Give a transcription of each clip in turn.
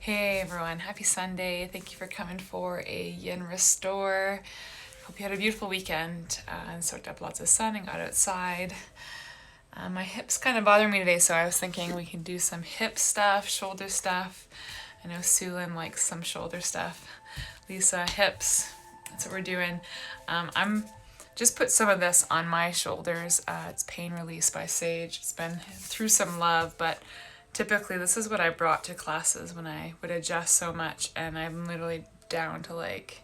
Hey everyone, happy Sunday. Thank you for coming for a Yin Restore. Hope you had a beautiful weekend and soaked up lots of sun and got outside. My hip's kind of bothering me today, so I was thinking we can do some hip stuff, shoulder stuff. I know Sulin likes some shoulder stuff. Lisa, hips, that's what we're doing. I'm just put some of this on my shoulders. It's Pain Release by Sage. It's been through some love, but typically this is what I brought to classes when I would adjust so much, and I'm literally down to like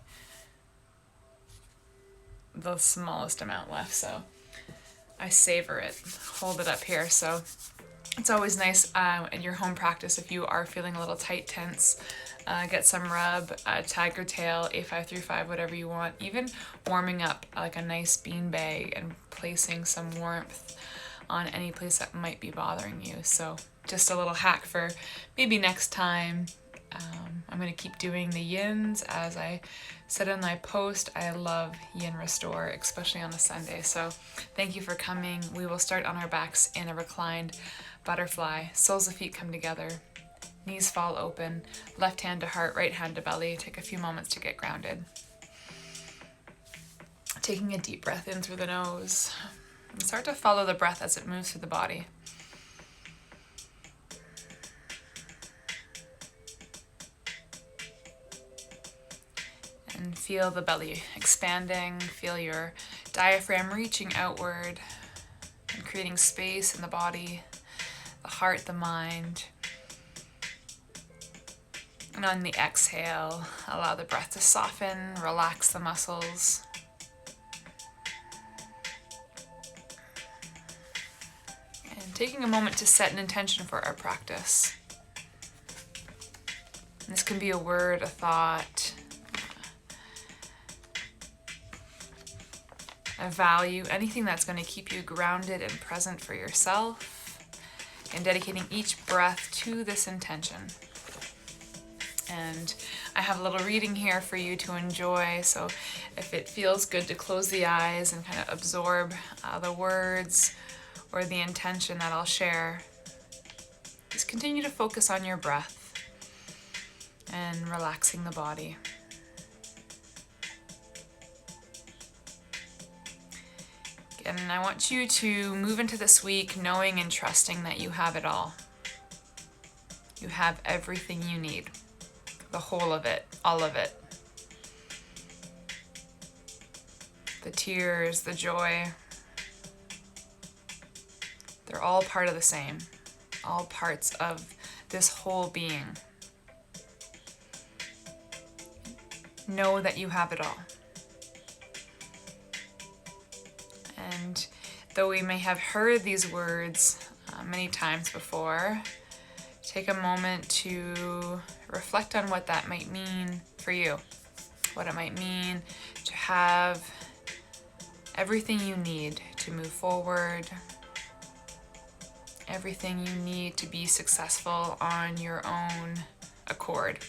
the smallest amount left, so I savor it, hold it up here. So it's always nice in your home practice if you are feeling a little tight, tense, get some rub, tiger tail, A5 through 5, whatever you want. Even warming up like a nice bean bag and placing some warmth on any place that might be bothering you. So just a little hack for maybe next time. I'm going to keep doing the yins as I said in my post. I love Yin Restore, especially on a Sunday. So thank you for coming. We will start on our backs in a reclined butterfly. Soles of feet come together. Knees fall open. Left hand to heart, right hand to belly. Take a few moments to get grounded. Taking a deep breath in through the nose. And start to follow the breath as it moves through the body. And feel the belly expanding. Feel your diaphragm reaching outward and creating space in the body, the heart, the mind. And on the exhale, allow the breath to soften, relax the muscles. And taking a moment to set an intention for our practice. And this can be a word, a thought, a value, anything that's going to keep you grounded and present for yourself, and dedicating each breath to this intention. And I have a little reading here for you to enjoy, so if it feels good to close the eyes and kind of absorb the words or the intention that I'll share, just continue to focus on your breath and relaxing the body. And I want you to move into this week knowing and trusting that you have it all. You have everything you need. The whole of it, all of it. The tears, the joy. They're all part of the same. All parts of this whole being. Know that you have it all. And though we may have heard these words many times before, take a moment to reflect on what that might mean for you. What it might mean to have everything you need to move forward. Everything you need to be successful on your own accord.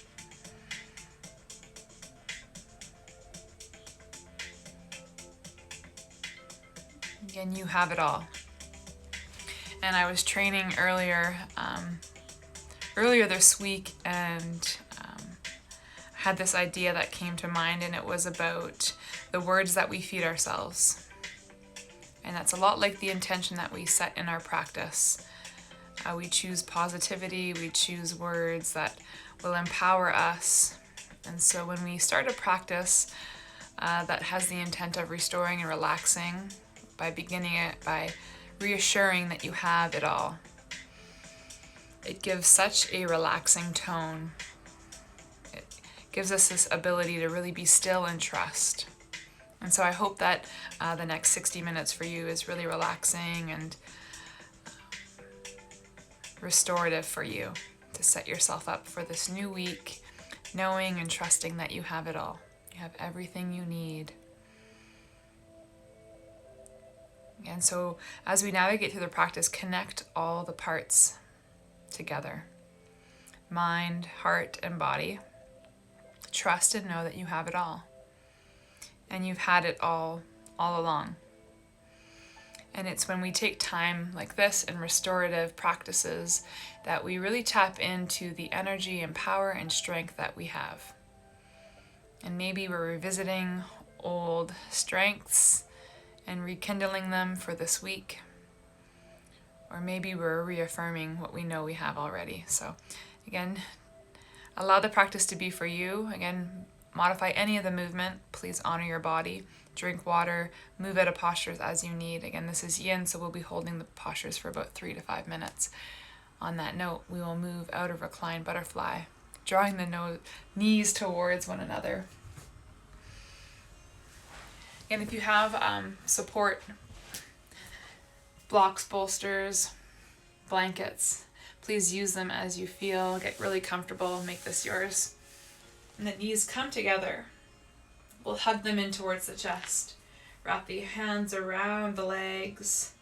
Again, you have it all. And I was training earlier this week, and had this idea that came to mind, and it was about the words that we feed ourselves. And that's a lot like the intention that we set in our practice. We choose positivity, we choose words that will empower us. And so when we start a practice that has the intent of restoring and relaxing, by beginning it by reassuring that you have it all, it gives such a relaxing tone. It gives us this ability to really be still and trust. And so I hope that the next 60 minutes for you is really relaxing and restorative for you, to set yourself up for this new week, knowing and trusting that you have it all. You have everything you need. And so as we navigate through the practice, connect all the parts together. Mind, heart, and body. Trust and know that you have it all. And you've had it all along. And it's when we take time like this in restorative practices that we really tap into the energy and power and strength that we have. And maybe we're revisiting old strengths and rekindling them for this week. Or maybe we're reaffirming what we know we have already. So again, allow the practice to be for you. Again, modify any of the movement. Please honor your body. Drink water, move out of postures as you need. Again, this is Yin, so we'll be holding the postures for about 3 to 5 minutes. On that note, we will move out of Reclined Butterfly, drawing the knees towards one another. And if you have support, blocks, bolsters, blankets, please use them as you feel. Get really comfortable, make this yours. And the knees come together. We'll hug them in towards the chest. Wrap the hands around the legs.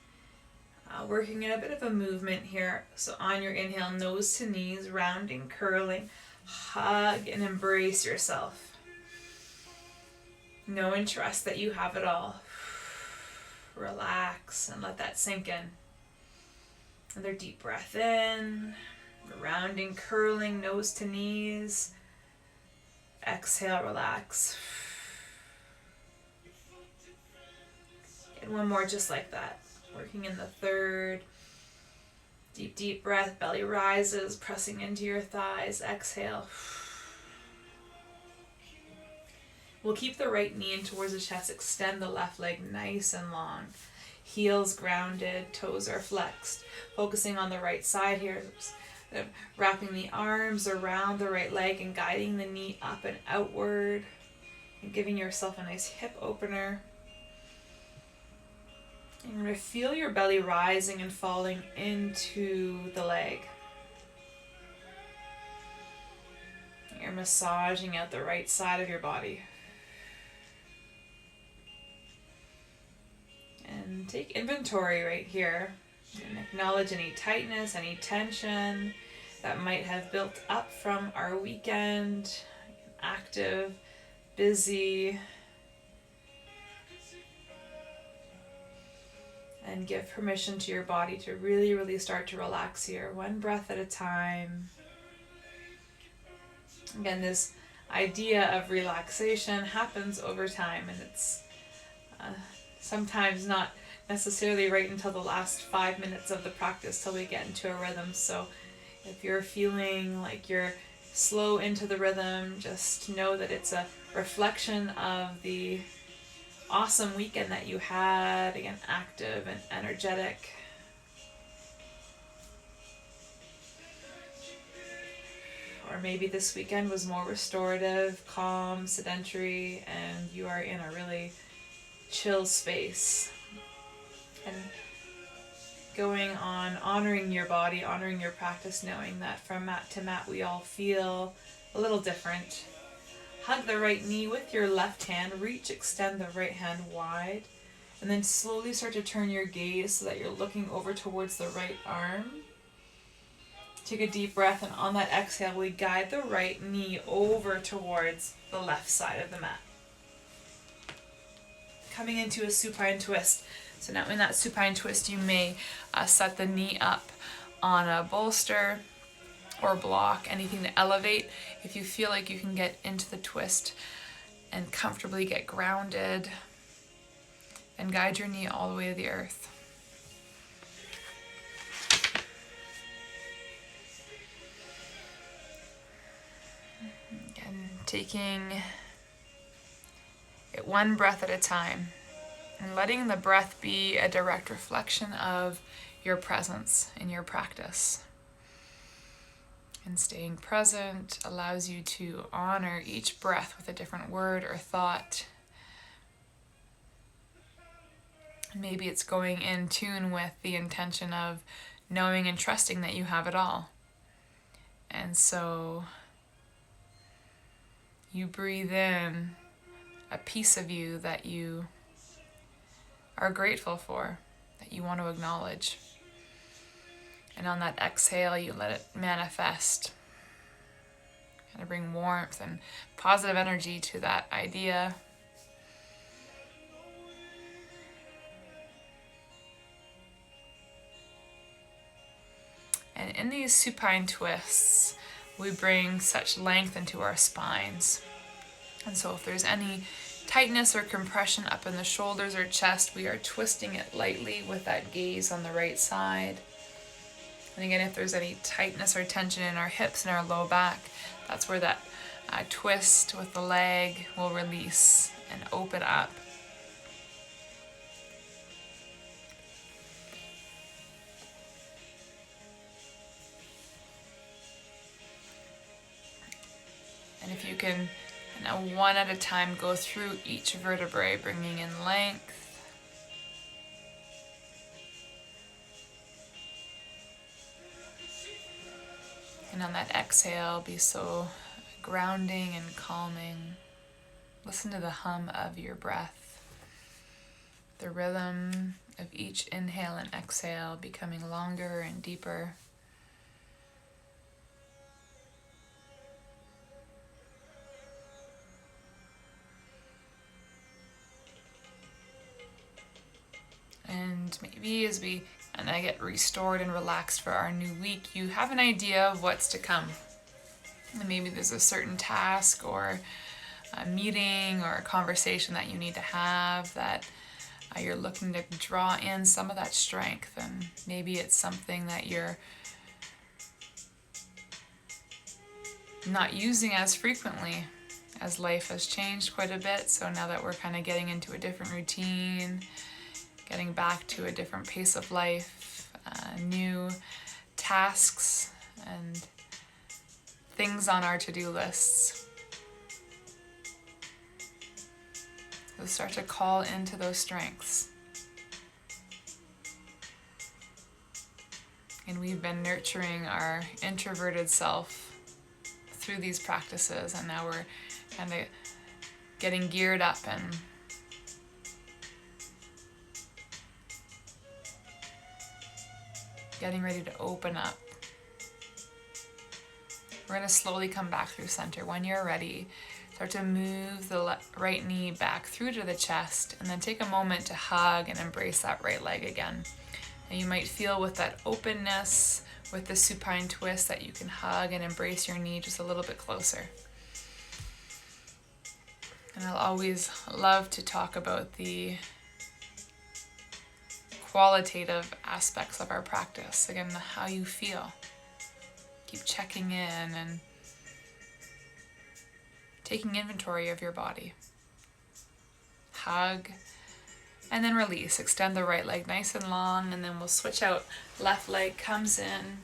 Working in a bit of a movement here. So on your inhale, nose to knees, rounding, curling. Hug and embrace yourself. Know and trust that you have it all. Relax and let that sink in. Another deep breath in. Rounding, curling, nose to knees. Exhale, relax. And one more just like that. Working in the third. Deep, deep breath. Belly rises, pressing into your thighs. Exhale. We'll keep the right knee in towards the chest. Extend the left leg nice and long. Heels grounded, toes are flexed. Focusing on the right side here. Wrapping the arms around the right leg and guiding the knee up and outward. And giving yourself a nice hip opener. You're going to feel your belly rising and falling into the leg. You're massaging out the right side of your body. And take inventory right here and acknowledge any tightness, any tension that might have built up from our weekend. Active, busy. And give permission to your body to really, really start to relax here, one breath at a time. Again, this idea of relaxation happens over time, and it's sometimes not necessarily right until the last 5 minutes of the practice till we get into a rhythm. So if you're feeling like you're slow into the rhythm, just know that it's a reflection of the awesome weekend that you had. Again, active and energetic. Or maybe this weekend was more restorative, calm, sedentary, and you are in a really chill space. And going on, honoring your body, honoring your practice, knowing that from mat to mat we all feel a little different. Hug the right knee with your left hand. Reach, extend the right hand wide. And then slowly start to turn your gaze so that you're looking over towards the right arm. Take a deep breath, and on that exhale, we guide the right knee over towards the left side of the mat. Coming into a supine twist. So now in that supine twist, you may set the knee up on a bolster or block, anything to elevate. If you feel like you can get into the twist and comfortably get grounded, and guide your knee all the way to the earth. Again, taking it one breath at a time and letting the breath be a direct reflection of your presence in your practice. And staying present allows you to honor each breath with a different word or thought. Maybe it's going in tune with the intention of knowing and trusting that you have it all. And so you breathe in a piece of you that you are grateful for, that you want to acknowledge. And on that exhale, you let it manifest. Kind of bring warmth and positive energy to that idea. in these supine twists, we bring such length into our spines. And so if there's any tightness or compression up in the shoulders or chest, we are twisting it lightly with that gaze on the right side. And again, if there's any tightness or tension in our hips and our low back, that's where that twist with the leg will release and open up. And if you can, now one at a time, go through each vertebrae, bringing in length. And on that exhale, be so grounding and calming. Listen to the hum of your breath. The rhythm of each inhale and exhale becoming longer and deeper. And maybe as we I get restored and relaxed for our new week, you have an idea of what's to come. And maybe there's a certain task or a meeting or a conversation that you need to have that you're looking to draw in some of that strength. And maybe it's something that you're not using as frequently as life has changed quite a bit. So now that we're kind of getting into a different routine, getting back to a different pace of life, new tasks and things on our to-do lists. So start to call into those strengths. And we've been nurturing our introverted self through these practices, and now we're kind of getting geared up and getting ready to open up. We're going to slowly come back through center. When you're ready, start to move the right knee back through to the chest, and then take a moment to hug and embrace that right leg again. And you might feel with that openness, with the supine twist, that you can hug and embrace your knee just a little bit closer. And I'll always love to talk about the qualitative aspects of our practice. Again, how you feel. Keep checking in and taking inventory of your body. Hug and then release. Extend the right leg nice and long, and then we'll switch out. Left leg comes in.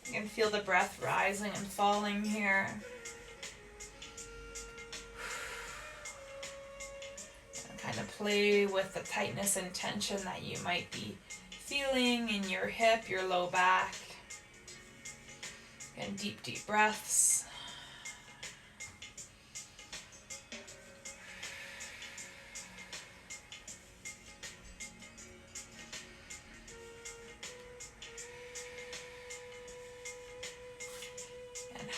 You can feel the breath rising and falling here. And kind of play with the tightness and tension that you might be feeling in your hip, your low back. And deep, deep breaths.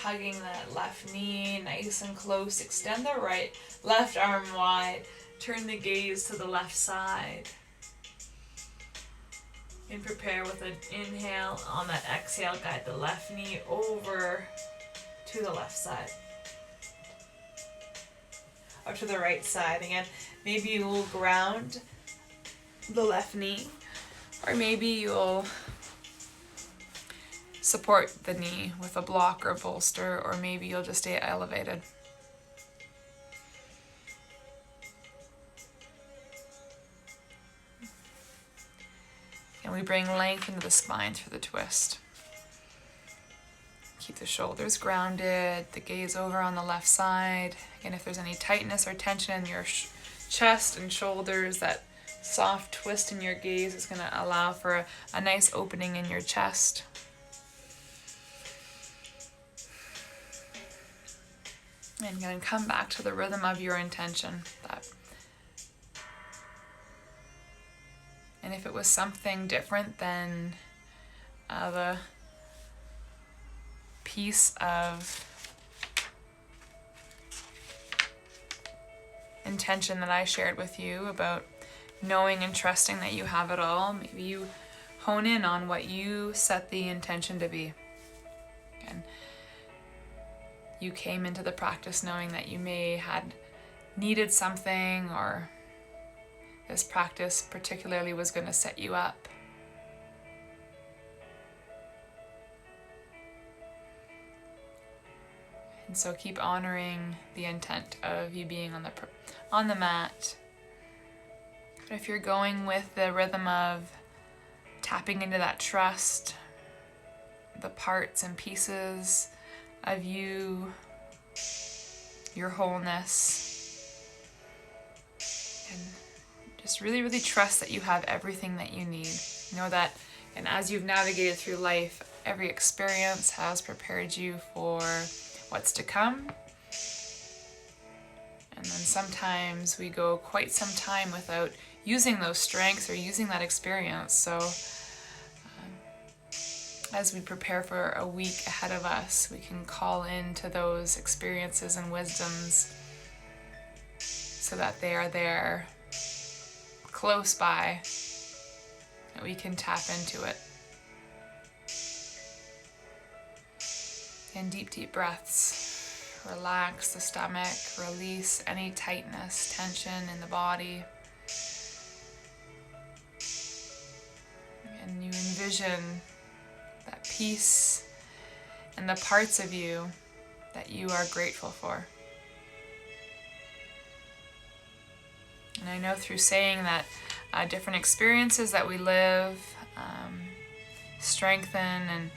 Hugging that left knee nice and close. Extend the left arm wide. Turn the gaze to the left side. And prepare with an inhale. On that exhale, guide the left knee over to the left side. Or to the right side. Again, maybe you will ground the left knee. Or maybe you'll support the knee with a block or bolster, or maybe you'll just stay elevated. And we bring length into the spine through the twist. Keep the shoulders grounded, the gaze over on the left side. Again, if there's any tightness or tension in your chest and shoulders, that soft twist in your gaze is going to allow for a nice opening in your chest. And then come back to the rhythm of your intention. And if it was something different than the piece of intention that I shared with you about knowing and trusting that you have it all, maybe you hone in on what you set the intention to be. And you came into the practice knowing that you may had needed something, or this practice particularly was going to set you up. And so keep honoring the intent of you being on the mat. But if you're going with the rhythm of tapping into that trust, the parts and pieces of you, your wholeness, and just really, really trust that you have everything that you need. Know that, and as you've navigated through life, every experience has prepared you for what's to come. And then sometimes we go quite some time without using those strengths or using that experience. So as we prepare for a week ahead of us, we can call into those experiences and wisdoms so that they are there close by, that we can tap into it. And deep, deep breaths. Relax the stomach, release any tightness, tension in the body. And you envision that peace and the parts of you that you are grateful for. And I know through saying that different experiences that we live strengthen and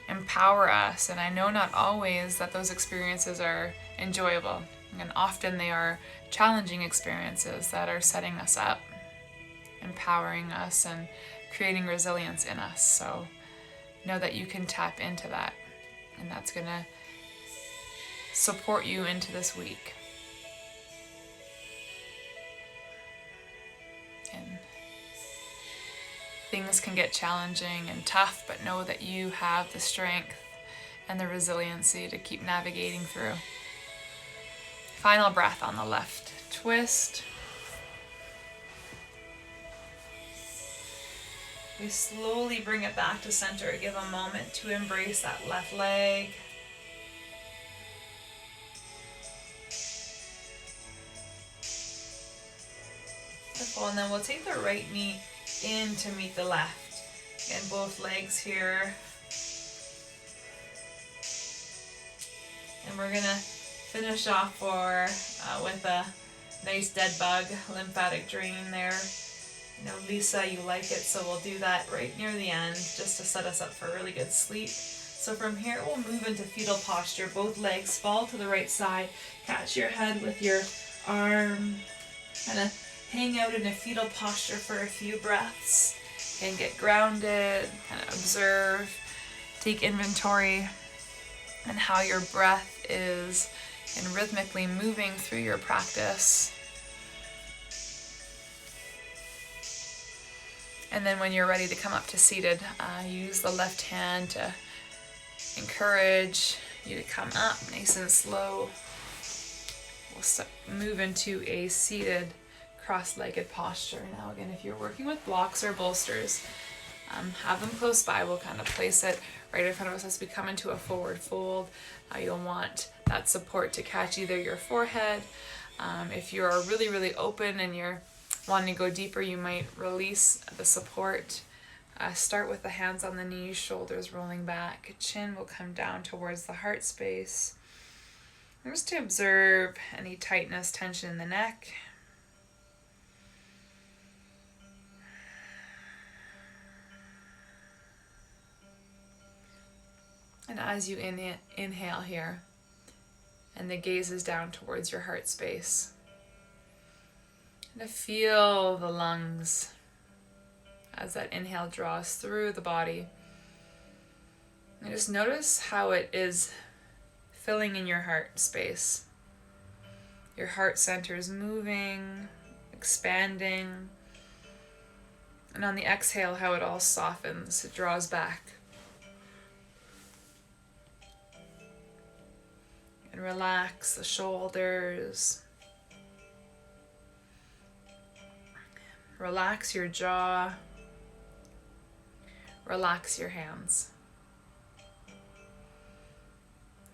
empower us. And I know not always that those experiences are enjoyable. And often they are challenging experiences that are setting us up, empowering us, and creating resilience in us. So know that you can tap into that. And that's going to support you into this week. And things can get challenging and tough, but know that you have the strength and the resiliency to keep navigating through. Final breath on the left. Twist. We slowly bring it back to center. Give a moment to embrace that left leg. Beautiful. And then we'll take the right knee in to meet the left. Again, both legs here. And we're going to finish off with a nice dead bug lymphatic drain there. You know, Lisa, you like it, so we'll do that right near the end just to set us up for a really good sleep. So from here, we'll move into fetal posture. Both legs fall to the right side. Catch your head with your arm. Kind of hang out in a fetal posture for a few breaths. And get grounded, kind of observe, take inventory and how your breath is and rhythmically moving through your practice. And then when you're ready to come up to seated, use the left hand to encourage you to come up nice and slow. We'll move into a seated cross-legged posture. Now again, if you're working with blocks or bolsters, have them close by. We'll kind of place it right in front of us as we come into a forward fold. You'll want that support to catch either your forehead. If you're really, really open and you're wanting to go deeper, you might release the support. Start with the hands on the knees, shoulders rolling back. Chin will come down towards the heart space. And just to observe any tightness, tension in the neck. And as you inhale here, and the gaze is down towards your heart space, and to feel the lungs as that inhale draws through the body. And just notice how it is filling in your heart space. Your heart center is moving, expanding. And on the exhale, how it all softens, it draws back. And relax the shoulders. Relax your jaw. Relax your hands.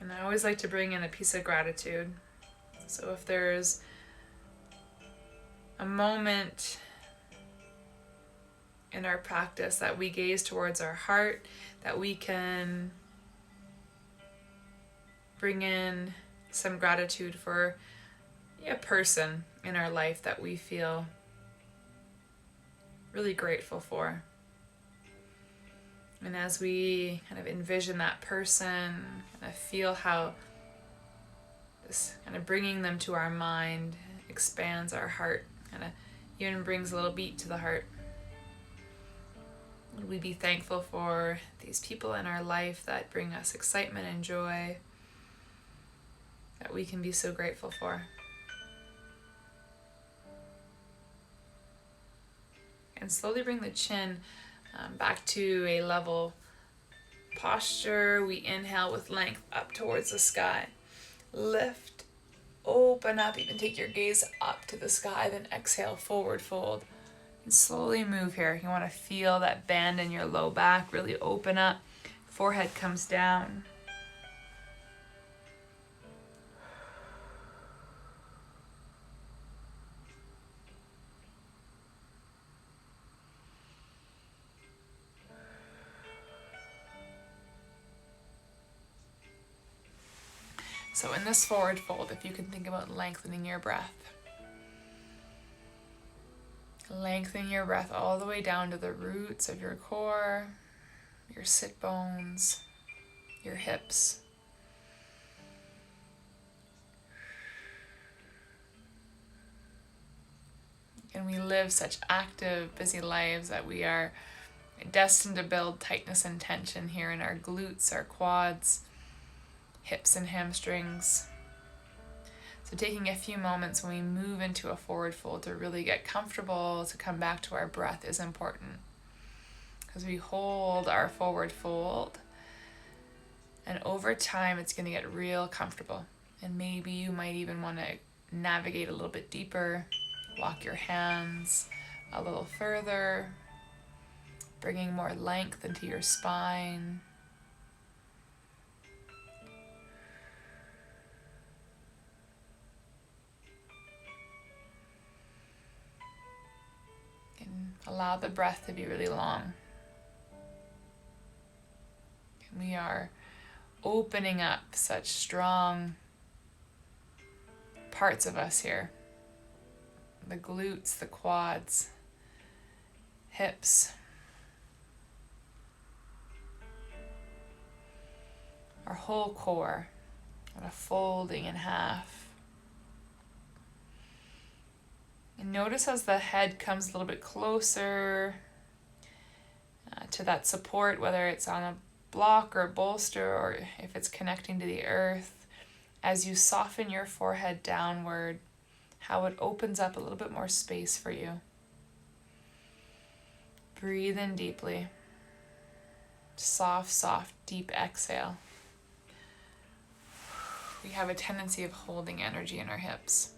And I always like to bring in a piece of gratitude. So if there's a moment in our practice that we gaze towards our heart, that we can bring in some gratitude for a person in our life that we feel really grateful for. And as we kind of envision that person, kind of feel how this kind of bringing them to our mind expands our heart, kind of even brings a little beat to the heart. Would we be thankful for these people in our life that bring us excitement and joy, that we can be so grateful for? And slowly bring the chin back to a level posture. We inhale with length up towards the sky. Lift, open up, even take your gaze up to the sky, then exhale, forward fold. And slowly move here. You want to feel that bend in your low back, really open up. Forehead comes down. So in this forward fold, if you can think about lengthening your breath. Lengthening your breath all the way down to the roots of your core, your sit bones, your hips. And we live such active, busy lives that we are destined to build tightness and tension here in our glutes, our quads, hips and hamstrings. So taking a few moments when we move into a forward fold to really get comfortable, to come back to our breath is important. Because we hold our forward fold, and over time it's going to get real comfortable. And maybe you might even want to navigate a little bit deeper, walk your hands a little further, bringing more length into your spine. And allow the breath to be really long. And we are opening up such strong parts of us here. The glutes, the quads, hips, our whole core, kind of folding in half. And notice as the head comes a little bit closer to that support, whether it's on a block or a bolster, or if it's connecting to the earth, as you soften your forehead downward, how it opens up a little bit more space for you. Breathe in deeply. Soft, deep exhale. We have a tendency of holding energy in our hips,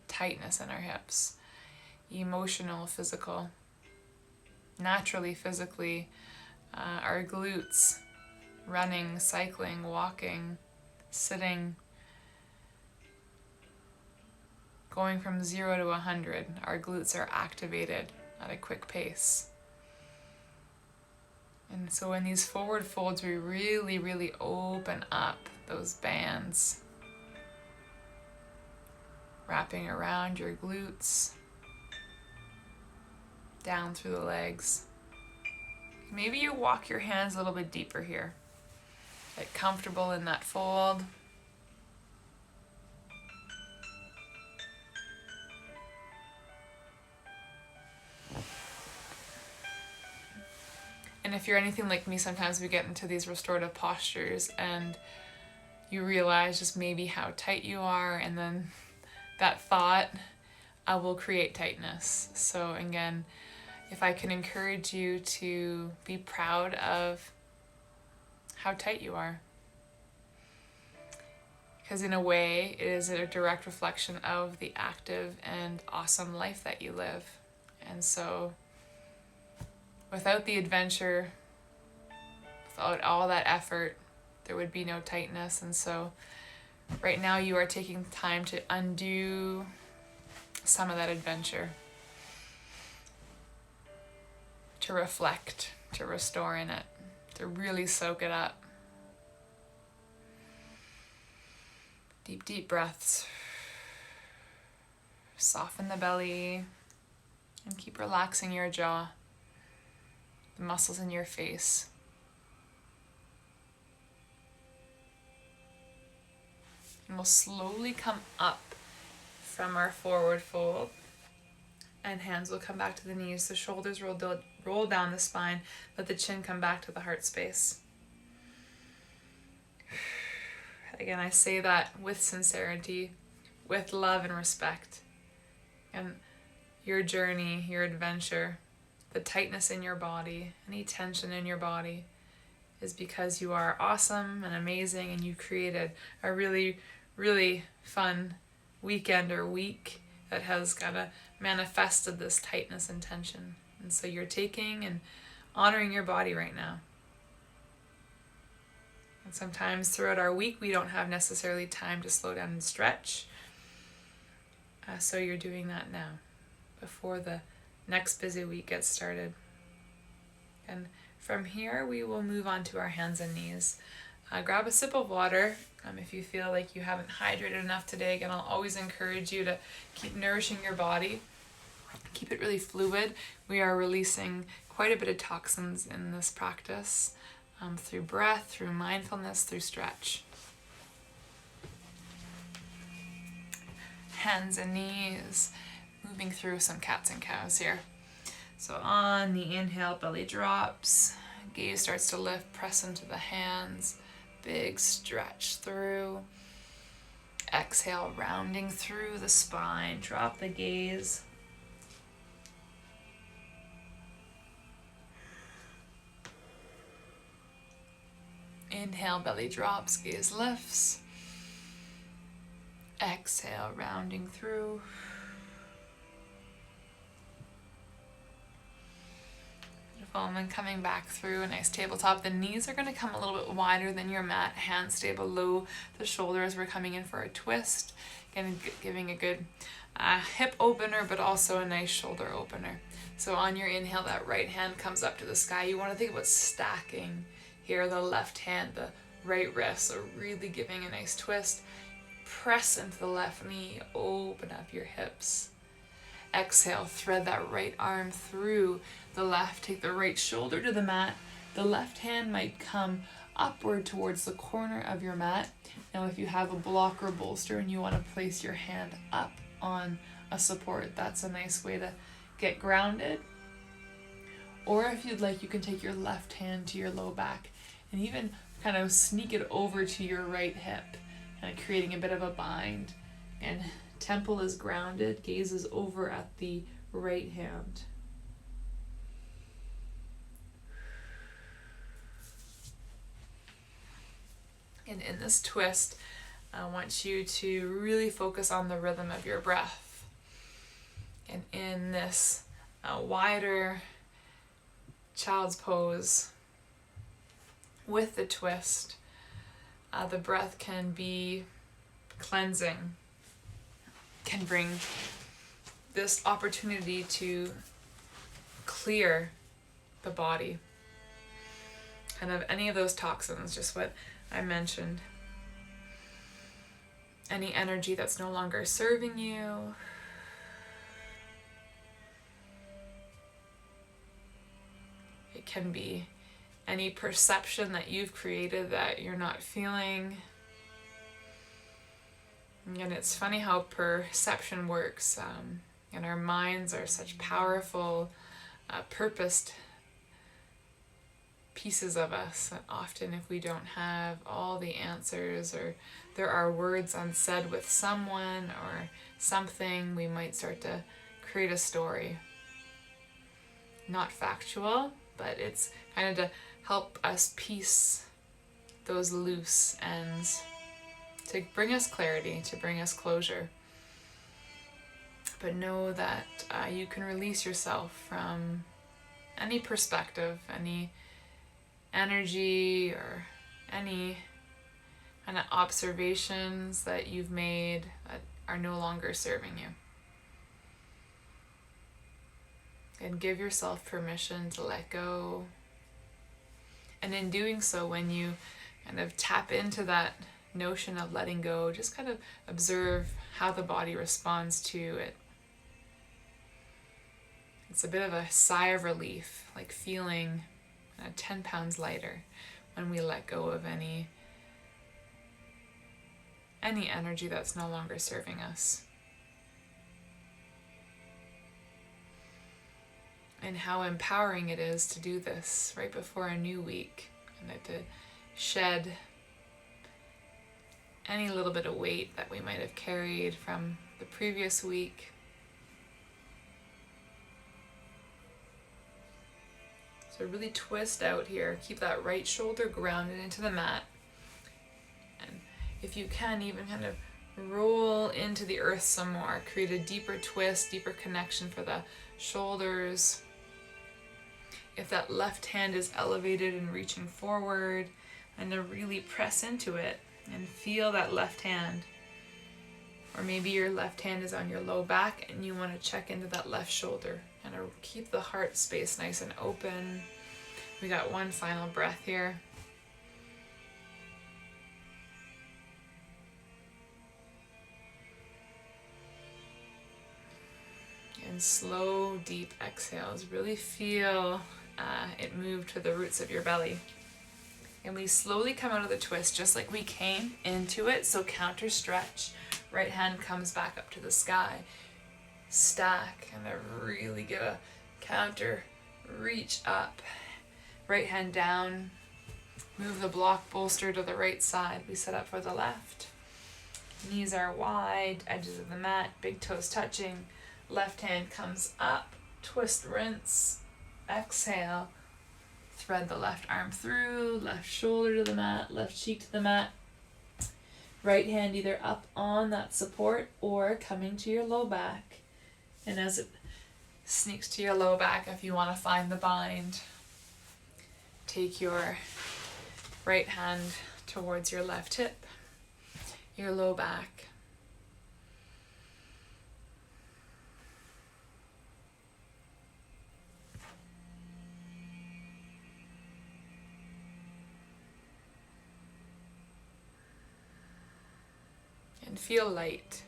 tightness in our hips, emotional, physical. Naturally, physically, our glutes, running, cycling, walking, sitting, going from 0 to 100, our glutes are activated at a quick pace. And so in these forward folds, we really open up those bands, wrapping around your glutes, down through the legs. Maybe you walk your hands a little bit deeper here. Get comfortable in that fold. And if you're anything like me, sometimes we get into these restorative postures and you realize just maybe how tight you are, and then that thought will create tightness. So again, if I can encourage you to be proud of how tight you are. Because in a way, it is a direct reflection of the active and awesome life that you live. And so, without the adventure, without all that effort, there would be no tightness. And so, right now you are taking time to undo some of that adventure, to reflect, to restore in it, to really soak it up. Deep, deep breaths. Soften the belly and keep relaxing your jaw, the muscles in your face. And we'll slowly come up from our forward fold, and hands will come back to the knees. The shoulders roll down the spine. Let the chin come back to the heart space. Again, I say that with sincerity, with love and respect. And your journey, your adventure, the tightness in your body, any tension in your body is because you are awesome and amazing, and you created a really, really fun weekend or week that has kind of manifested this tightness and tension. And so you're taking and honoring your body right now. And sometimes throughout our week, we don't have necessarily time to slow down and stretch. So you're doing that now, before the next busy week gets started. And from here, we will move on to our hands and knees. Grab a sip of water if you feel like you haven't hydrated enough today. Again, I'll always encourage you to keep nourishing your body. Keep it really fluid. We are releasing quite a bit of toxins in this practice. Through breath, through mindfulness, through stretch. Hands and knees, moving through some cats and cows here. So on the inhale, belly drops, gaze starts to lift, press into the hands, big stretch through. Exhale, rounding through the spine, drop the gaze. Inhale, belly drops, gaze lifts. Exhale, rounding through. Beautiful, and then coming back through a nice tabletop. The knees are going to come a little bit wider than your mat. Hands stay below the shoulder as we're coming in for a twist. Again, giving a good hip opener, but also a nice shoulder opener. So on your inhale, that right hand comes up to the sky. You want to think about stacking here, the left hand, the right wrist, so really giving a nice twist. Press into the left knee, open up your hips. Exhale, thread that right arm through the left, take the right shoulder to the mat. The left hand might come upward towards the corner of your mat. Now if you have a block or bolster and you want to place your hand up on a support, that's a nice way to get grounded. Or if you'd like, you can take your left hand to your low back and even kind of sneak it over to your right hip, kind of creating a bit of a bind. And temple is grounded, gaze is over at the right hand. And in this twist, I want you to really focus on the rhythm of your breath. And in this wider child's pose with the twist, the breath can be cleansing, can bring this opportunity to clear the body, kind of any of those toxins, just what I mentioned, any energy that's no longer serving you. It can be any perception that you've created that you're not feeling. And it's funny how perception works. And our minds are such powerful, purposed pieces of us. And often if we don't have all the answers, or there are words unsaid with someone or something, we might start to create a story. Not factual, but it's kind of to help us piece those loose ends to bring us clarity, to bring us closure. But know that you can release yourself from any perspective, any energy, or any kind of observations that you've made that are no longer serving you. And give yourself permission to let go. And in doing so, when you kind of tap into that notion of letting go, just kind of observe how the body responds to it. It's a bit of a sigh of relief, like feeling 10 pounds lighter when we let go of any energy that's no longer serving us. And how empowering it is to do this right before a new week, and to shed any little bit of weight that we might have carried from the previous week. So really twist out here. Keep that right shoulder grounded into the mat. And if you can, even kind of roll into the earth some more. Create a deeper twist, deeper connection for the shoulders. If that left hand is elevated and reaching forward, and to really press into it and feel that left hand. Or maybe your left hand is on your low back and you want to check into that left shoulder and keep the heart space nice and open. We got one final breath here. And slow, deep exhales. Really feel it move to the roots of your belly. And we slowly come out of the twist just like we came into it. So counter stretch. Right hand comes back up to the sky. Stack, and then really give a counter reach up. Right hand down. Move the block bolster to the right side. We set up for the left. Knees are wide, edges of the mat, big toes touching. Left hand comes up, twist, rinse, exhale. Thread the left arm through, left shoulder to the mat, left cheek to the mat. Right hand either up on that support or coming to your low back. And as it sneaks to your low back, if you want to find the bind, take your right hand towards your left hip, your low back. And feel light.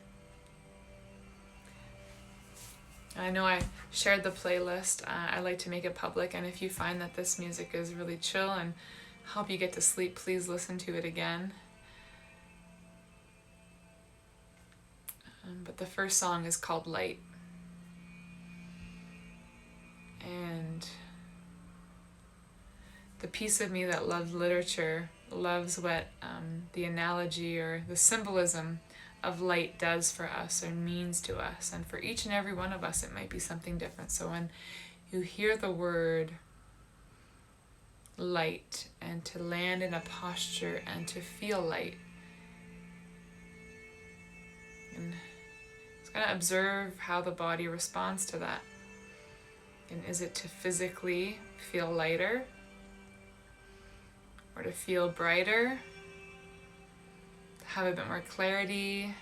I know I shared the playlist. I like to make it public, and if you find that this music is really chill and help you get to sleep, please listen to it again. But the first song is called Light. And the piece of me that loves literature loves what the analogy or the symbolism of light does for us or means to us. And for each and every one of us, it might be something different. So when you hear the word light, and to land in a posture and to feel light, and just kind of observe how the body responds to that. And is it to physically feel lighter, or to feel brighter, to have a bit more clarity?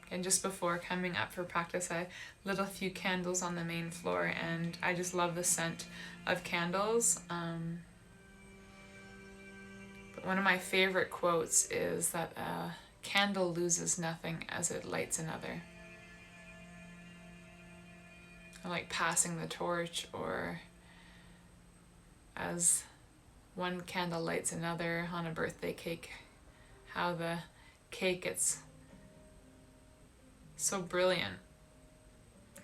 And just before coming up for practice, I lit a few candles on the main floor, and I just love the scent of candles. But one of my favorite quotes is that a candle loses nothing as it lights another. I like passing the torch, or as one candle lights another on a birthday cake, how the cake gets so brilliant,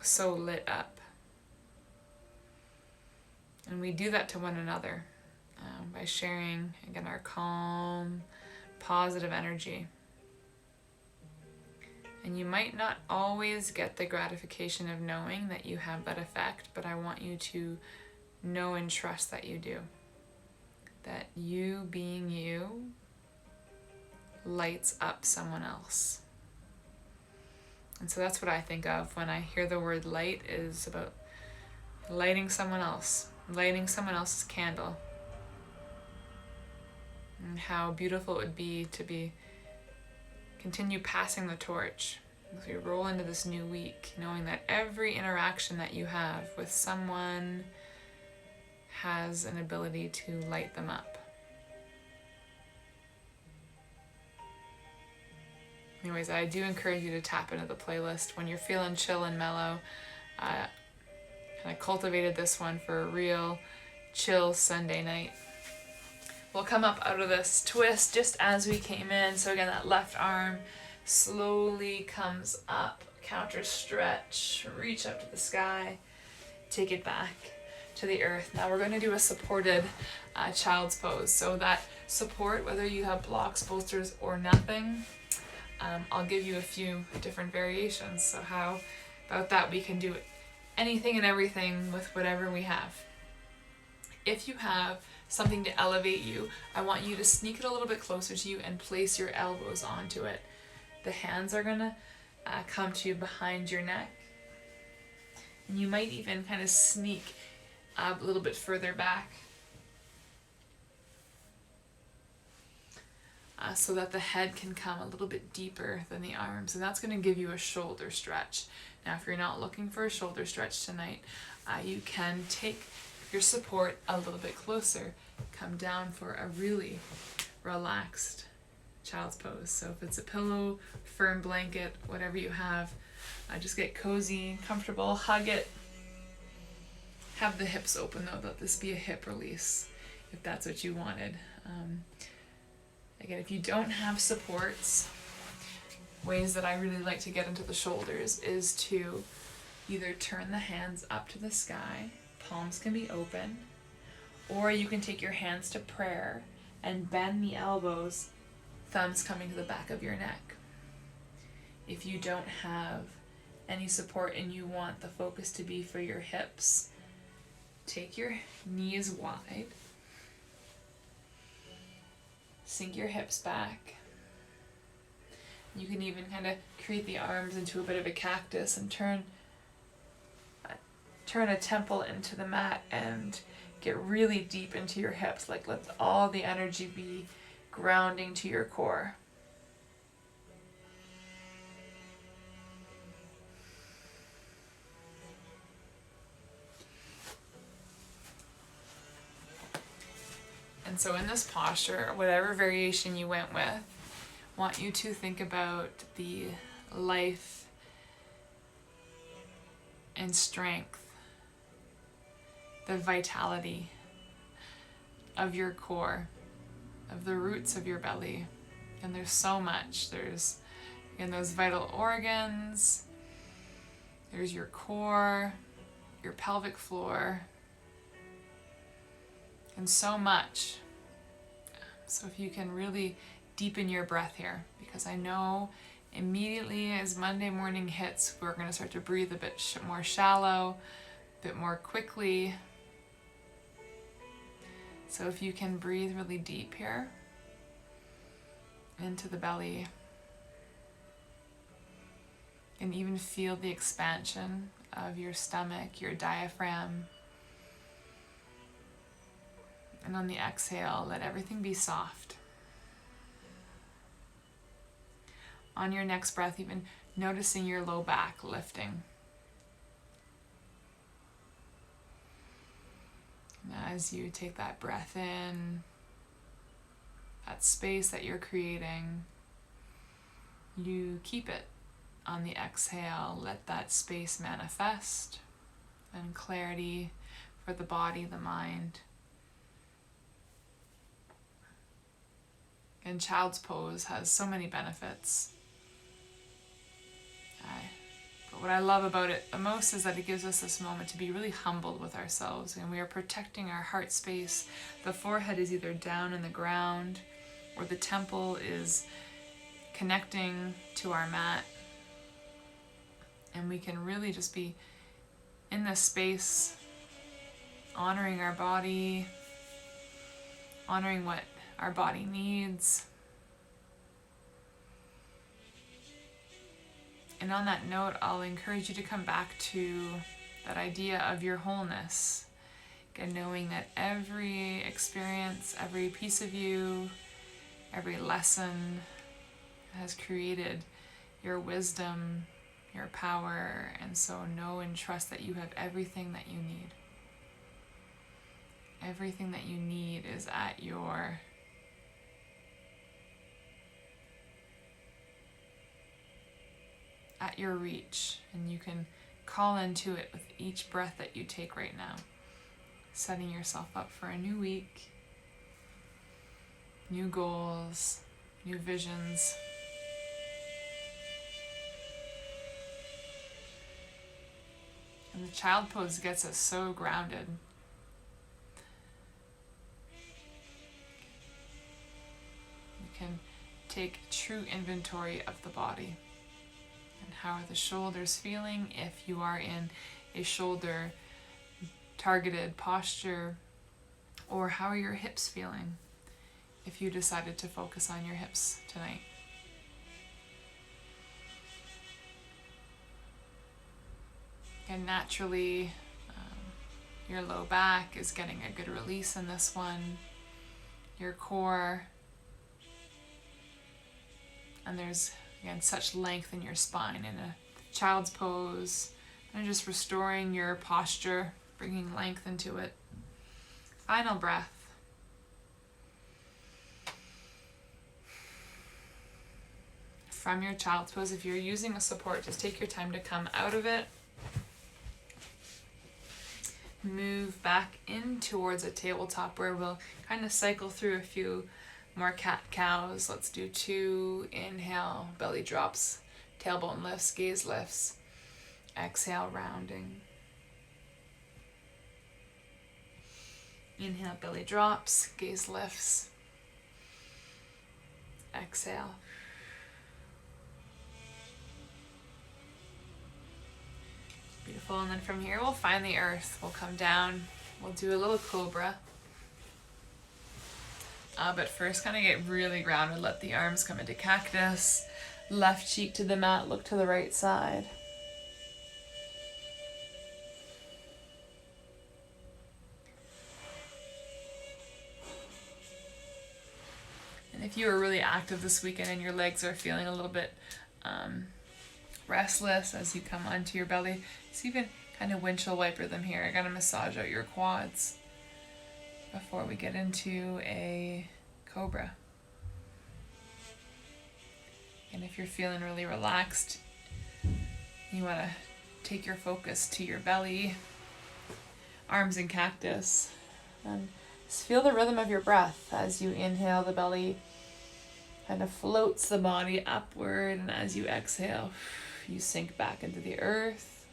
so lit up. And we do that to one another by sharing, again, our calm, positive energy. And you might not always get the gratification of knowing that you have that effect, but I want you to know and trust that you do. that you being you lights up someone else. And so that's what I think of when I hear the word light, is about lighting someone else, lighting someone else's candle. And how beautiful it would be to continue passing the torch as we roll into this new week, knowing that every interaction that you have with someone has an ability to light them up. Anyways, I do encourage you to tap into the playlist when you're feeling chill and mellow. And I cultivated this one for a real chill Sunday night. We'll come up out of this twist just as we came in. So again, that left arm slowly comes up, counter stretch, reach up to the sky, take it back to the earth. Now we're going to do a supported child's pose. So that support, whether you have blocks, bolsters, or nothing, I'll give you a few different variations. So how about that? We can do anything and everything with whatever we have. If you have something to elevate you, I want you to sneak it a little bit closer to you and place your elbows onto it. The hands are gonna come to you behind your neck. And you might even kind of sneak a little bit further back so that the head can come a little bit deeper than the arms. And that's gonna give you a shoulder stretch. Now, if you're not looking for a shoulder stretch tonight, you can take your support a little bit closer. Come down for a really relaxed child's pose. So if it's a pillow, firm blanket, whatever you have, just get cozy, comfortable, hug it. Have the hips open though, let this be a hip release if that's what you wanted. Again, if you don't have supports, ways that I really like to get into the shoulders is to either turn the hands up to the sky, palms can be open, or you can take your hands to prayer and bend the elbows, thumbs coming to the back of your neck. If you don't have any support and you want the focus to be for your hips, take your knees wide, sink your hips back. You can even kind of create the arms into a bit of a cactus and turn a temple into the mat and get really deep into your hips. Like, let all the energy be grounding to your core. And so in this posture, whatever variation you went with, I want you to think about the life and strength, the vitality of your core, of the roots of your belly. And there's so much. There's, again, those vital organs, there's your core, your pelvic floor, and so much. So if you can really deepen your breath here, because I know immediately as Monday morning hits, we're going to start to breathe a bit more shallow, a bit more quickly. So if you can breathe really deep here into the belly, and even feel the expansion of your stomach, your diaphragm. And on the exhale, let everything be soft. On your next breath, even noticing your low back lifting. And as you take that breath in, that space that you're creating, you keep it. On the exhale, let that space manifest and clarity for the body, the mind. And child's pose has so many benefits. But what I love about it the most is that it gives us this moment to be really humbled with ourselves, and we are protecting our heart space. The forehead is either down in the ground or the temple is connecting to our mat. And we can really just be in this space, honoring our body, honoring what our body needs. And on that note, I'll encourage you to come back to that idea of your wholeness. Again, knowing that every experience, every piece of you, every lesson has created your wisdom, your power, and so know and trust that you have everything that you need. Everything that you need is at your reach, and you can call into it with each breath that you take right now, setting yourself up for a new week, new goals, new visions. And the child pose gets us so grounded. You can take true inventory of the body. And how are the shoulders feeling if you are in a shoulder targeted posture, or how are your hips feeling if you decided to focus on your hips tonight. And naturally, your low back is getting a good release in this one, your core, and there's again such length in your spine in a child's pose, and just restoring your posture, bringing length into it. Final breath. From your child's pose, if you're using a support, just take your time to come out of it. Move back in towards a tabletop where we'll kind of cycle through a few more cat-cows. Let's do 2. Inhale, belly drops, tailbone lifts, gaze lifts. Exhale, rounding. Inhale, belly drops, gaze lifts. Exhale. Beautiful, and then from here we'll find the earth. We'll come down, we'll do a little cobra. But first kind of get really grounded, let the arms come into cactus. Left cheek to the mat, look to the right side. And if you were really active this weekend and your legs are feeling a little bit restless as you come onto your belly, so you can kind of windshield wiper them here. I gotta massage out your quads before we get into a cobra. And if you're feeling really relaxed, you want to take your focus to your belly, arms in cactus, and just feel the rhythm of your breath. As you inhale, the belly kind of floats the body upward, and as you exhale, you sink back into the earth.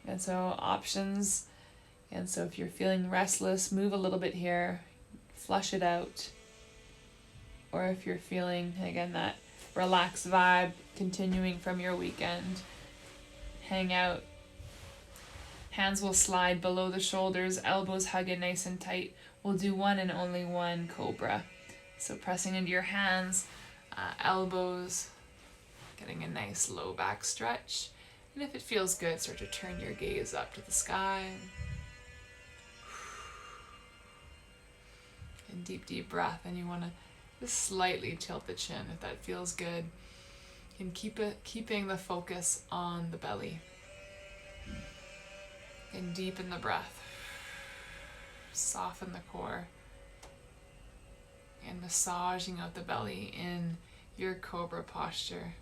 And so options, and so if you're feeling restless, move a little bit here, flush it out. Or if you're feeling, again, that relaxed vibe continuing from your weekend, hang out. Hands will slide below the shoulders, elbows hug in nice and tight. We'll do one and only one cobra. So pressing into your hands, elbows, getting a nice low back stretch. And if it feels good, start to turn your gaze up to the sky. And deep breath. And you want to just slightly tilt the chin if that feels good. And keeping the focus on the belly. And deepen the breath. Soften the core. And massaging out the belly in your cobra posture.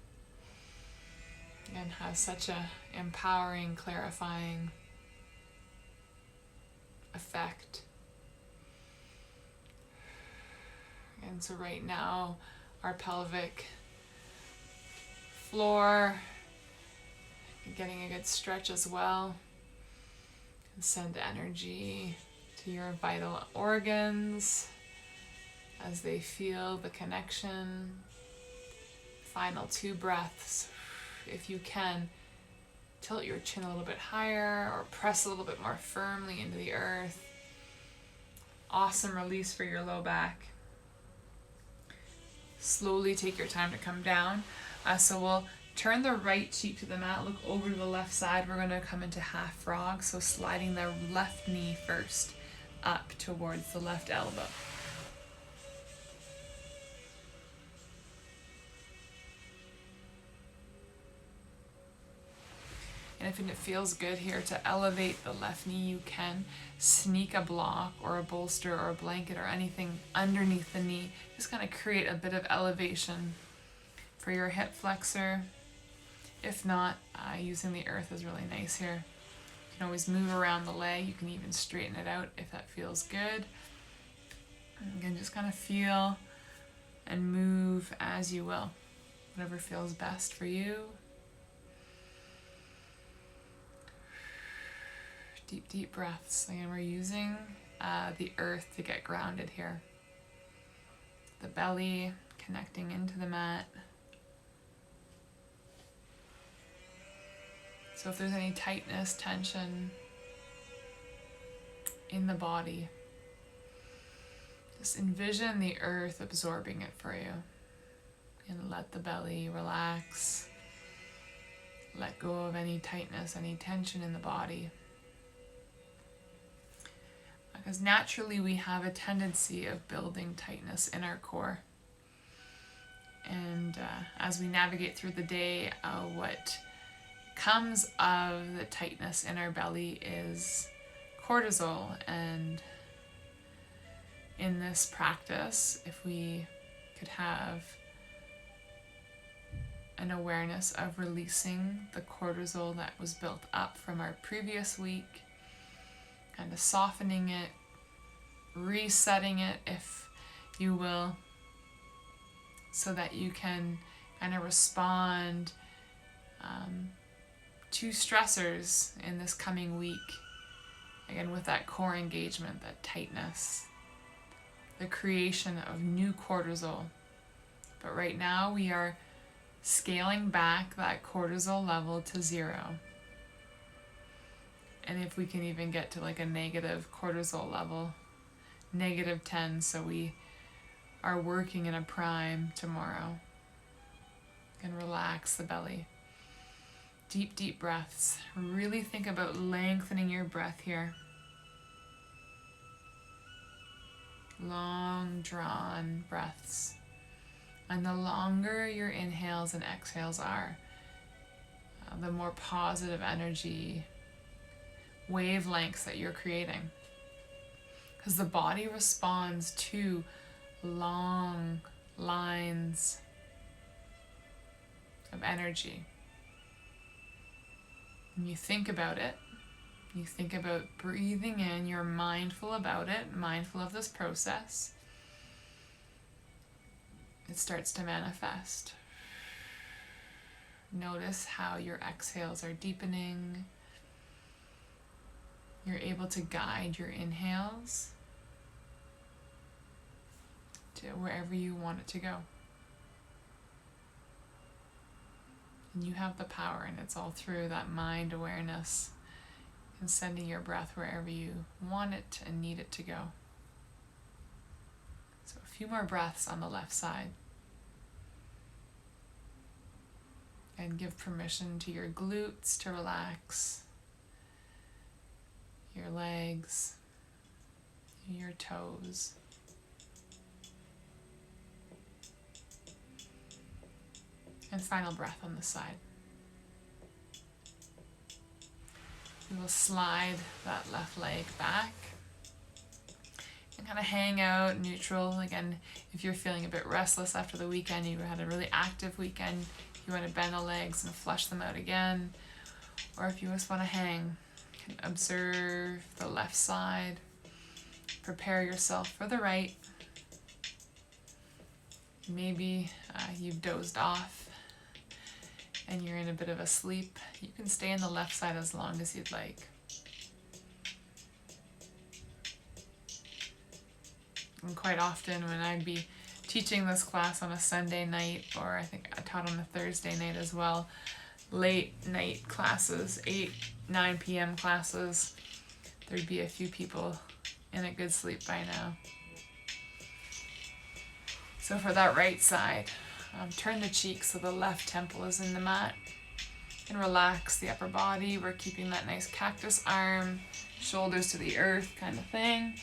And has such a empowering, clarifying effect. And so right now, our pelvic floor, getting a good stretch as well. And send energy to your vital organs as they feel the connection. Final 2 breaths. If you can, tilt your chin a little bit higher or press a little bit more firmly into the earth. Awesome release for your low back. Slowly take your time to come down. So we'll turn the right cheek to the mat, look over to the left side. We're going to come into half frog, so sliding the left knee first up towards the left elbow. And if it feels good here to elevate the left knee, you can sneak a block or a bolster or a blanket or anything underneath the knee. Just kind of create a bit of elevation for your hip flexor. If not, using the earth is really nice here. You can always move around the leg. You can even straighten it out if that feels good. And again, just kind of feel and move as you will. Whatever feels best for you. Deep, deep breaths. Again, we're using the earth to get grounded here. The belly connecting into the mat. So if there's any tightness, tension in the body, just envision the earth absorbing it for you. And let the belly relax. Let go of any tightness, any tension in the body. Because naturally we have a tendency of building tightness in our core. And as we navigate through the day, what comes of the tightness in our belly is cortisol. And in this practice, if we could have an awareness of releasing the cortisol that was built up from our previous week, kind of softening it, resetting it, if you will, so that you can kind of respond to stressors in this coming week. Again, with that core engagement, that tightness, the creation of new cortisol. But right now we are scaling back that cortisol level to 0. And if we can even get to like a negative cortisol level, -10, so we are working in a prime tomorrow. And relax the belly. Deep, deep breaths. Really think about lengthening your breath here. Long, drawn breaths. And the longer your inhales and exhales are, the more positive energy wavelengths that you're creating. Because the body responds to long lines of energy. When you think about it, you think about breathing in, you're mindful about it, mindful of this process. It starts to manifest. Notice how your exhales are deepening. You're able to guide your inhales to wherever you want it to go. And you have the power, and it's all through that mind awareness and sending your breath wherever you want it and need it to go. So a few more breaths on the left side. And give permission to your glutes to relax, your legs, your toes. And final breath on the side. We will slide that left leg back and kind of hang out neutral. Again, if you're feeling a bit restless after the weekend, you had a really active weekend, you want to bend the legs and flush them out again. Or if you just want to hang, you can observe the left side. Prepare yourself for the right. Maybe you've dozed off and you're in a bit of a sleep. You can stay on the left side as long as you'd like. And quite often when I'd be teaching this class on a Sunday night, or I think I taught on a Thursday night as well, late night classes, 8, 9 p.m. classes, there'd be a few people in a good sleep by now. So for that right side, turn the cheeks so the left temple is in the mat. And relax the upper body. We're keeping that nice cactus arm, shoulders to the earth kind of thing.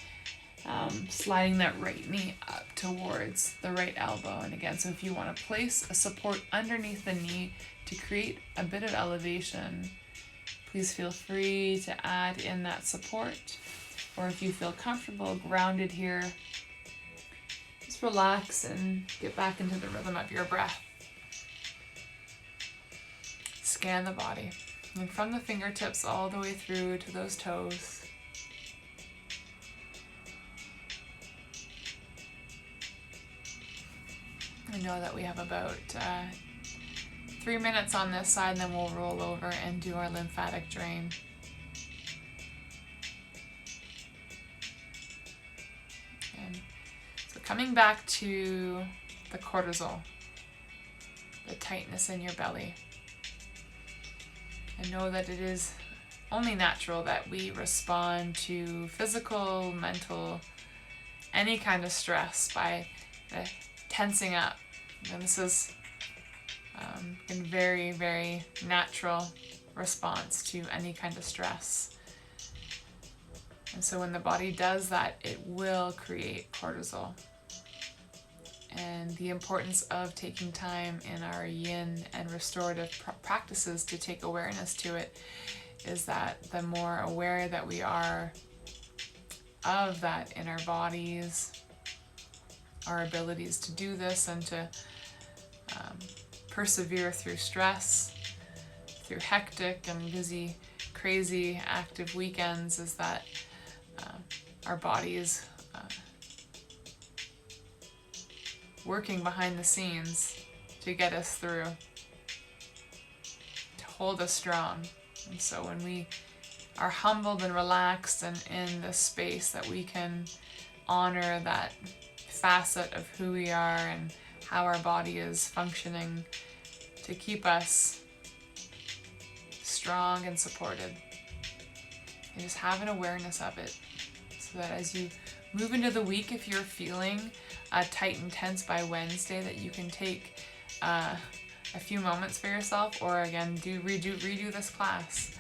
Sliding that right knee up towards the right elbow. And again, so if you want to place a support underneath the knee to create a bit of elevation, please feel free to add in that support. Or if you feel comfortable, grounded here, just relax and get back into the rhythm of your breath. Scan the body. And from the fingertips all the way through to those toes. I know that we have about 3 minutes on this side, and then we'll roll over and do our lymphatic drain. And so coming back to the cortisol, the tightness in your belly. I know that it is only natural that we respond to physical, mental, any kind of stress by tensing up. And this is a very, very natural response to any kind of stress. And so when the body does that, it will create cortisol. And the importance of taking time in our yin and restorative practices to take awareness to it is that the more aware that we are of that in our bodies, our abilities to do this and to persevere through stress, through hectic and busy, crazy, active weekends, is that our bodies working behind the scenes to get us through, to hold us strong. And so when we are humbled and relaxed and in this space, that we can honor that facet of who we are and how our body is functioning to keep us strong and supported. And just have an awareness of it, so that as you move into the week, if you're feeling tight and tense by Wednesday, that you can take a few moments for yourself, or again redo this class,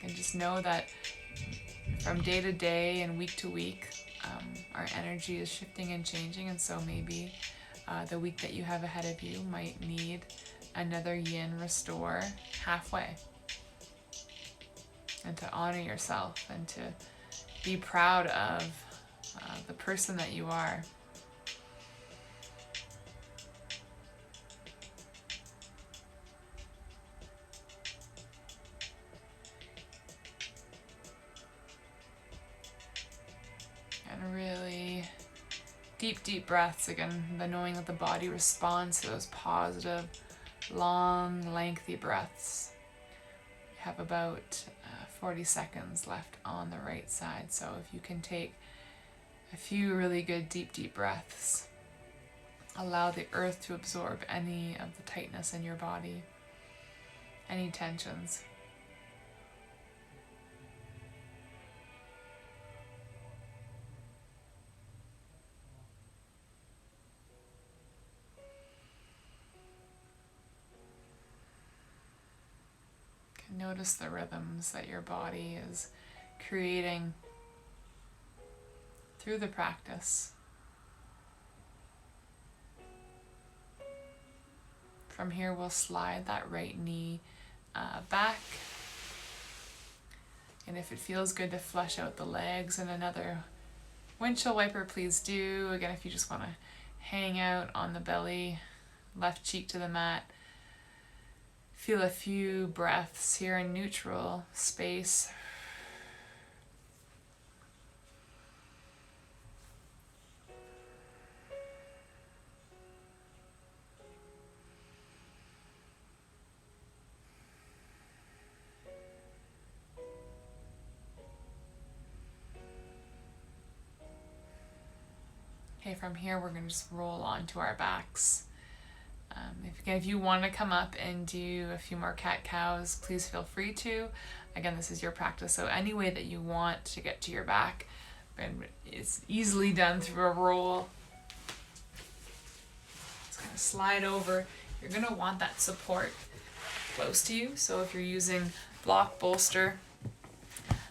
and just know that from day to day and week to week, our energy is shifting and changing. And so maybe the week that you have ahead of you might need another Yin Restore halfway, and to honor yourself and to be proud of the person that you are. And really deep breaths. Again, the knowing that the body responds to those positive, long, lengthy breaths. We have about 40 seconds left on the right side. So if you can take a few really good deep breaths, allow the earth to absorb any of the tightness in your body, any tensions. Notice the rhythms that your body is creating through the practice. From here, we'll slide that right knee back. And if it feels good to flush out the legs, and another windshield wiper, please do. Again, if you just want to hang out on the belly, left cheek to the mat. Feel a few breaths here in neutral space. Okay, from here we're going to just roll onto our backs. If you want to come up and do a few more cat-cows, please feel free to. Again, this is your practice, so any way that you want to get to your back, and it's easily done through a roll. Just kind of slide over. You're going to want that support close to you, so if you're using block bolster,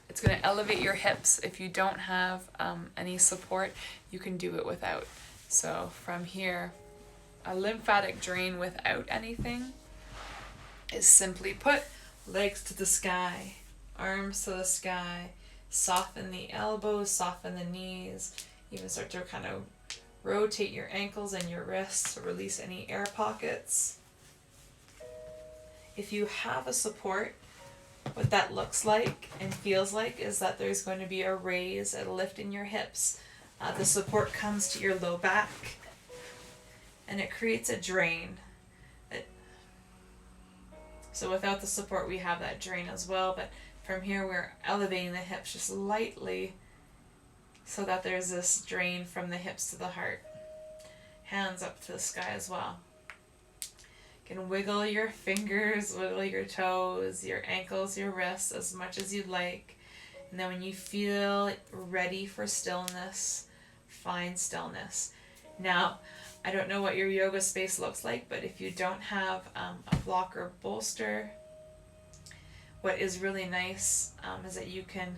it's going to elevate your hips. If you don't have any support, you can do it without. So from here, a lymphatic drain without anything is simply put, legs to the sky, arms to the sky, soften the elbows, soften the knees, even start to kind of rotate your ankles and your wrists to release any air pockets. If you have a support, what that looks like and feels like is that there's going to be a raise, a lift in your hips. The support comes to your low back and it creates a drain. So without the support, we have that drain as well, but from here we're elevating the hips just lightly so that there's this drain from the hips to the heart. Hands up to the sky as well. You can wiggle your fingers, wiggle your toes, your ankles, your wrists as much as you'd like. And then when you feel ready for stillness, find stillness. Now, I don't know what your yoga space looks like, but if you don't have a block or bolster, what is really nice is that you can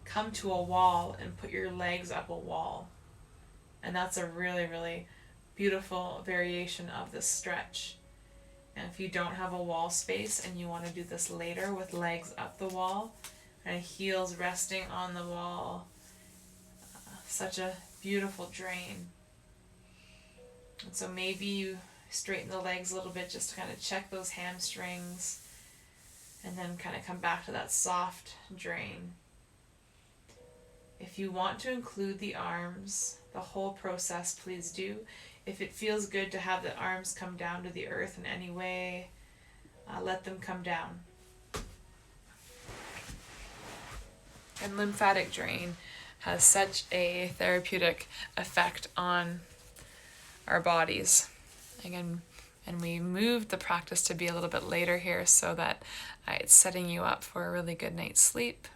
come to a wall and put your legs up a wall. And that's a really, really beautiful variation of this stretch. And if you don't have a wall space and you want to do this later with legs up the wall and heels resting on the wall, such a beautiful drain. And so maybe you straighten the legs a little bit just to kind of check those hamstrings and then kind of come back to that soft drain. If you want to include the arms, the whole process, please do. If it feels good to have the arms come down to the earth in any way, let them come down. And lymphatic drain has such a therapeutic effect on our bodies. Again, and we moved the practice to be a little bit later here so that it's setting you up for a really good night's sleep.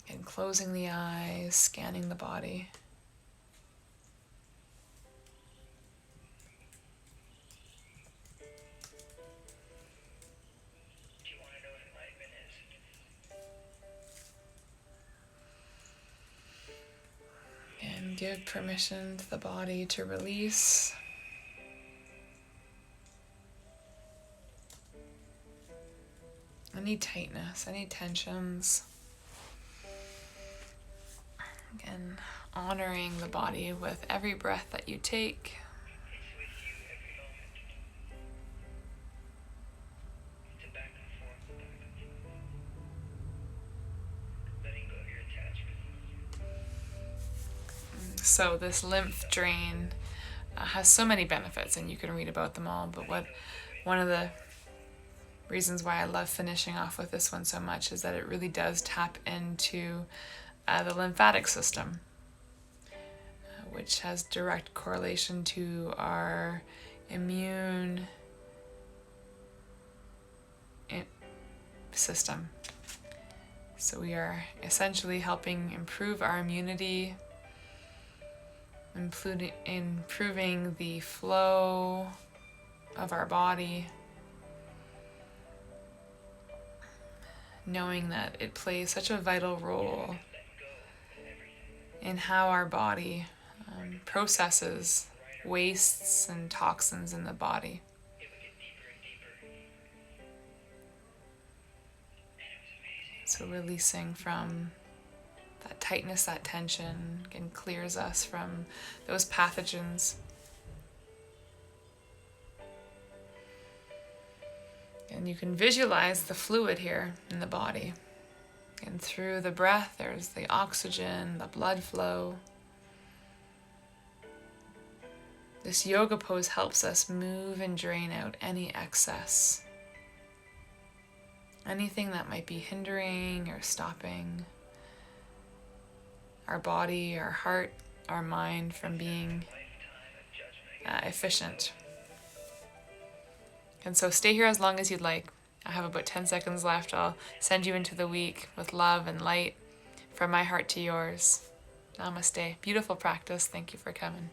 And closing the eyes, scanning the body. And give permission to the body to release. Any tightness, any tensions. Again, honoring the body with every breath that you take. So this lymph drain has so many benefits, and you can read about them all, but one of the reasons why I love finishing off with this one so much is that it really does tap into the lymphatic system, which has direct correlation to our immune system. So we are essentially helping improve our immunity, improving the flow of our body, knowing that it plays such a vital role in how our body processes wastes and toxins in the body. So releasing from that tightness, that tension, again, clears us from those pathogens. And you can visualize the fluid here in the body. And through the breath, there's the oxygen, the blood flow. This yoga pose helps us move and drain out any excess. Anything that might be hindering or stopping our body, our heart, our mind from being efficient. And so stay here as long as you'd like. I have about 10 seconds left. I'll send you into the week with love and light from my heart to yours. Namaste. Beautiful practice. Thank you for coming.